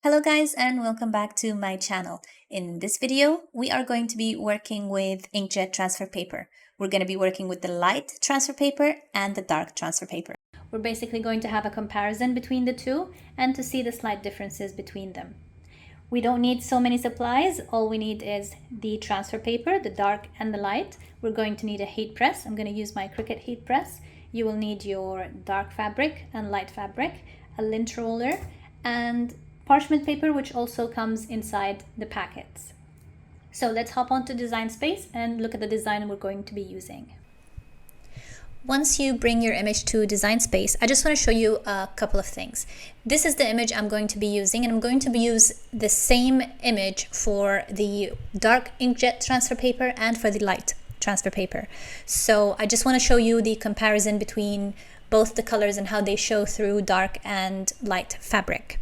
Hello guys, and welcome back to my channel. In this video, we are going to be working with inkjet transfer paper. We're going to be working with the light transfer paper and the dark transfer paper. We're basically going to have a comparison between the two and to see the slight differences between them. We don't need so many supplies. All we need is the transfer paper, the dark and the light. We're going to need a heat press. I'm going to use my Cricut heat press. You will need your dark fabric and light fabric, a lint roller, and parchment paper, which also comes inside the packets. So let's hop onto Design Space and look at the design we're going to be using. Once you bring your image to Design Space, I just want to show you a couple of things. This is the image I'm going to be using, and I'm going to use the same image for the dark inkjet transfer paper and for the light transfer paper. So I just want to show you the comparison between both the colors and how they show through dark and light fabric.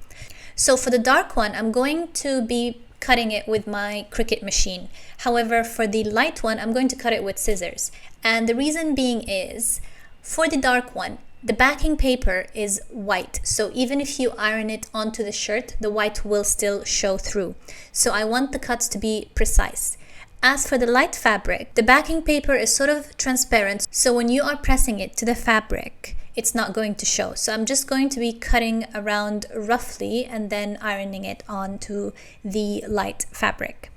So for the dark one, I'm going to be cutting it with my Cricut machine. However, for the light one, I'm going to cut it with scissors. And the reason being is, for the dark one, the backing paper is white. So even if you iron it onto the shirt, the white will still show through. So I want the cuts to be precise. As for the light fabric, the backing paper is sort of transparent. So when you are pressing it to the fabric, it's not going to show. So I'm just going to be cutting around roughly and then ironing it onto the light fabric.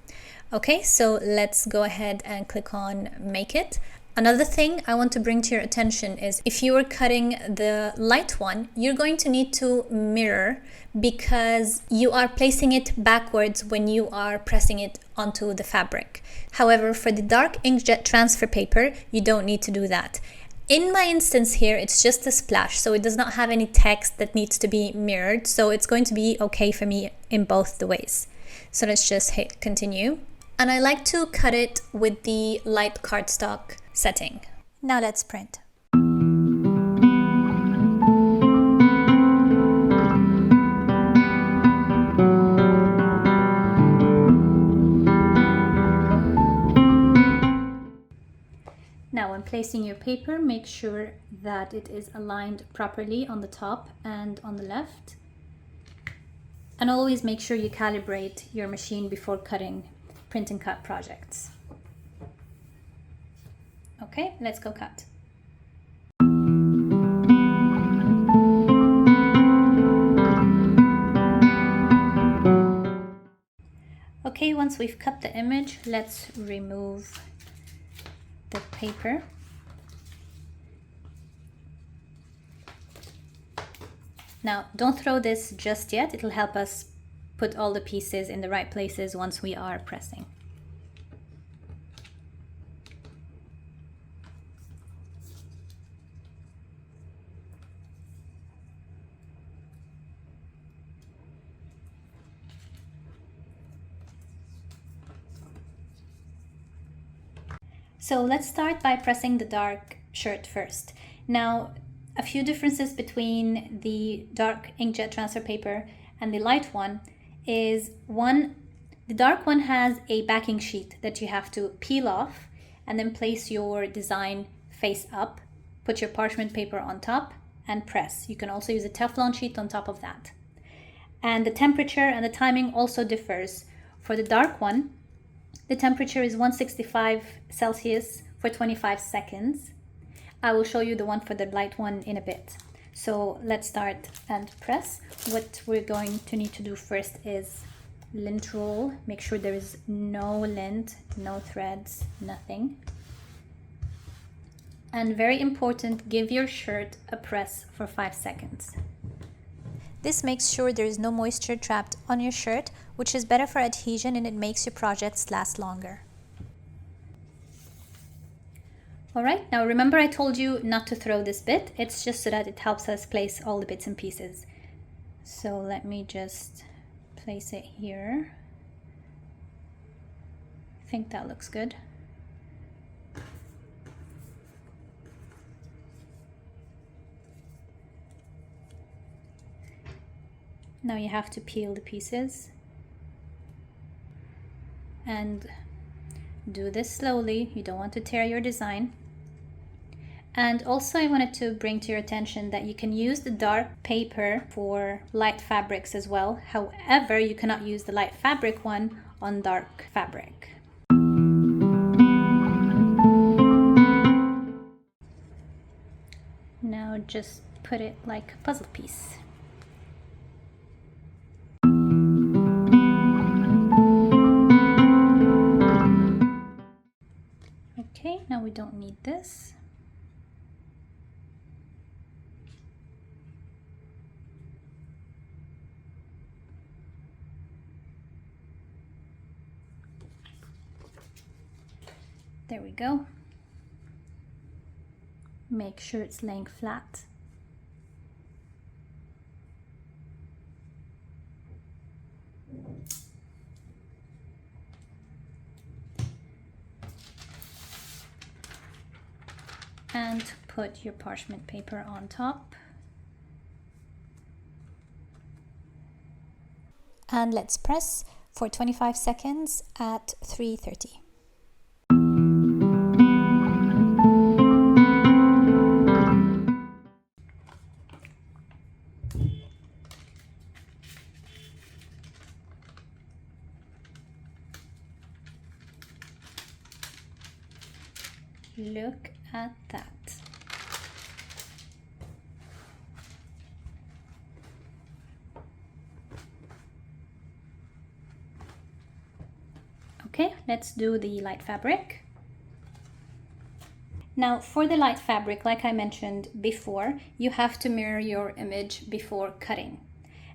Okay, so let's go ahead and click on Make It. Another thing I want to bring to your attention is if you are cutting the light one, you're going to need to mirror because you are placing it backwards when you are pressing it onto the fabric. However, for the dark inkjet transfer paper, you don't need to do that. In my instance here, it's just a splash, so it does not have any text that needs to be mirrored, so it's going to be okay for me in both the ways. So let's just hit continue. And I like to cut it with the light cardstock setting. Now let's print. Now when placing your paper, make sure that it is aligned properly on the top and on the left. And always make sure you calibrate your machine before cutting print and cut projects. Okay, let's go cut. Okay, once we've cut the image, let's remove the paper. Now, don't throw this just yet. It'll help us put all the pieces in the right places once we are pressing. So let's start by pressing the dark shirt first. Now, a few differences between the dark inkjet transfer paper and the light one is one, the dark one has a backing sheet that you have to peel off and then place your design face up, put your parchment paper on top and press. You can also use a Teflon sheet on top of that. And the temperature and the timing also differs. For the dark one, the temperature is 165 Celsius for 25 seconds. I will show you the one for the light one in a bit. So let's start and press. What we're going to need to do first is lint roll. Make sure there is no lint, no threads, nothing. And very important, give your shirt a press for 5 seconds. This makes sure there is no moisture trapped on your shirt, which is better for adhesion and it makes your projects last longer. Alright, now remember I told you not to throw this bit. It's just so that it helps us place all the bits and pieces. So let me just place it here. I think that looks good. Now you have to peel the pieces and do this slowly. You don't want to tear your design. And also I wanted to bring to your attention that you can use the dark paper for light fabrics as well. However, you cannot use the light fabric one on dark fabric. Now just put it like a puzzle piece. Okay, now we don't need this. There we go. Make sure it's laying flat. And put your parchment paper on top. And let's press for 25 seconds at 330. Look at that. Okay, let's do the light fabric. Now for the light fabric, like I mentioned before, you have to mirror your image before cutting.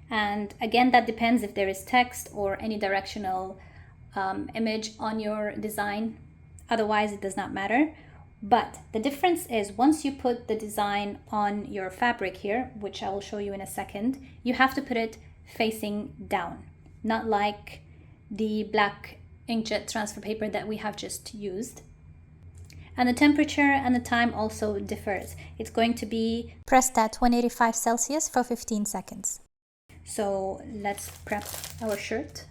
And again, that depends if there is text or any directional image on your design. Otherwise, it does not matter. But the difference is once you put the design on your fabric here, which I will show you in a second, you have to put it facing down, not like the black inkjet transfer paper that we have just used. And the temperature and the time also differs. It's going to be pressed at 185 Celsius for 15 seconds. So let's prep our shirt.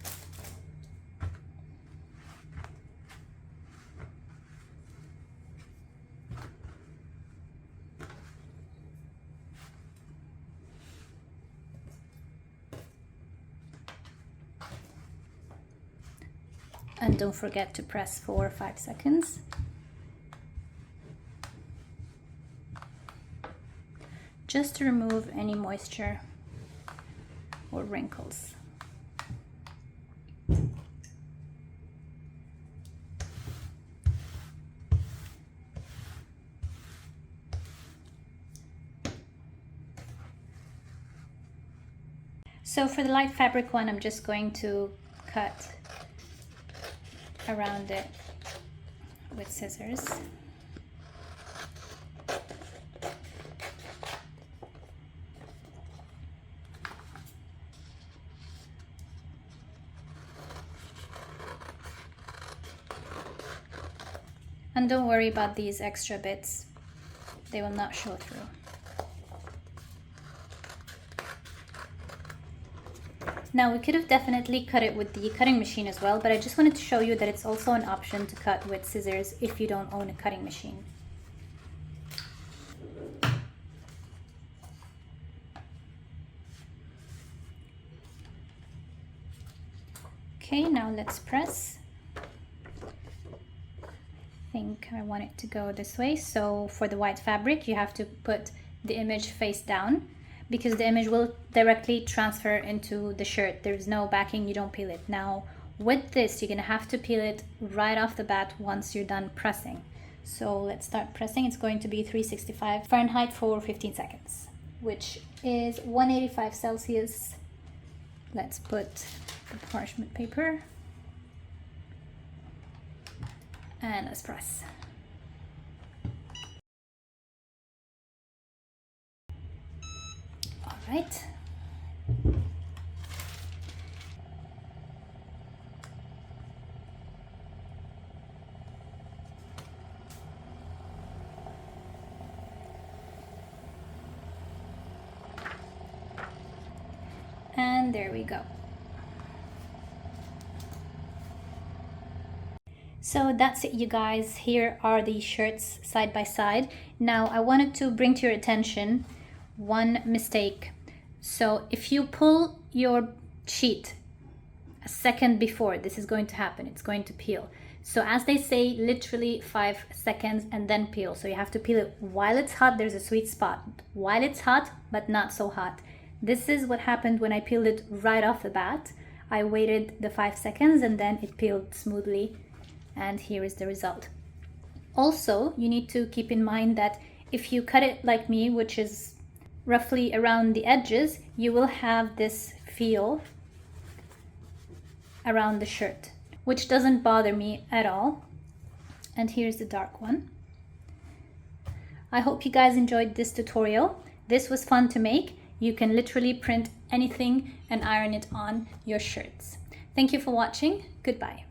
And don't forget to press for 5 seconds. Just to remove any moisture or wrinkles. So for the light fabric one, I'm just going to cut around it with scissors. And don't worry about these extra bits, they will not show through. Now we could have definitely cut it with the cutting machine as well, but I just wanted to show you that it's also an option to cut with scissors if you don't own a cutting machine. Okay, now let's press. I think I want it to go this way. So for the white fabric, you have to put the image face down, because the image will directly transfer into the shirt. There's no backing, you don't peel it. Now with this, you're gonna have to peel it right off the bat once you're done pressing. So let's start pressing. It's going to be 365 Fahrenheit for 15 seconds, which is 185 Celsius. Let's put the parchment paper and let's press. Right. And there we go. So that's it, you guys. Here are the shirts side by side. Now I wanted to bring to your attention one mistake. So if you pull your sheet a second before, this is going to happen. It's going to peel. So as they say, literally 5 seconds and then peel. So you have to peel it while it's hot. There's a sweet spot. While it's hot, but not so hot. This is what happened when I peeled it right off the bat. I waited the 5 seconds and then it peeled smoothly. And here is the result. Also, you need to keep in mind that if you cut it like me, which is roughly around the edges, you will have this feel around the shirt, which doesn't bother me at all. And here's the dark one. I hope you guys enjoyed this tutorial. This was fun to make. You can literally print anything and iron it on your shirts. Thank you for watching. Goodbye.